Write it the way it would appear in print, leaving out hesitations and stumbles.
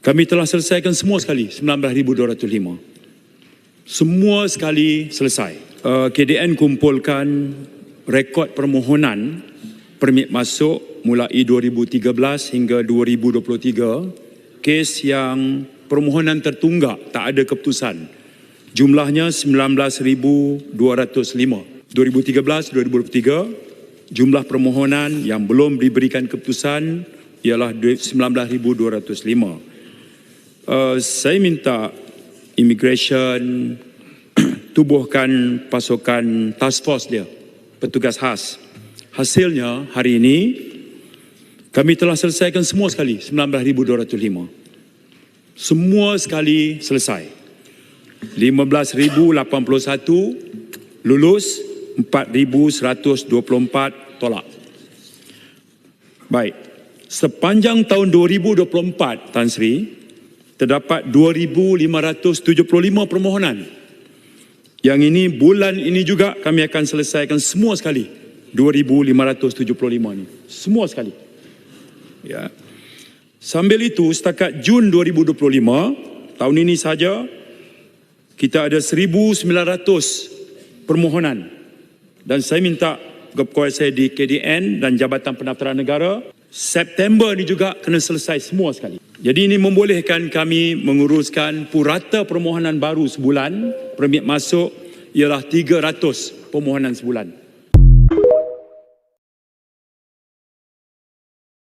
Kami telah selesaikan semua sekali 19,205. Semua sekali selesai. KDN kumpulkan rekod permohonan permit masuk mulai 2013 hingga 2023. Kes yang permohonan tertunggak tak ada keputusan. Jumlahnya 19,205. 2013-2023 jumlah permohonan yang belum diberikan keputusan ialah 19,205. Saya minta Immigration tubuhkan pasukan task force dia, petugas khas. Hasilnya hari ini kami telah selesaikan semua sekali 19,205. Semua sekali selesai. 15,081 lulus, 4,124 tolak. Baik. Sepanjang tahun 2024, Tan Sri, terdapat 2,575 permohonan. Yang ini bulan ini juga kami akan selesaikan semua sekali 2,575 ni. Semua sekali. Ya. Sambil itu setakat Jun 2025, tahun ini saja kita ada 1,900 permohonan. Dan saya minta pegawai saya di KDN dan Jabatan Pendaftaran Negara, September ni juga kena selesai semua sekali. Jadi ini membolehkan kami menguruskan purata permohonan baru sebulan. Permit masuk ialah 300 permohonan sebulan.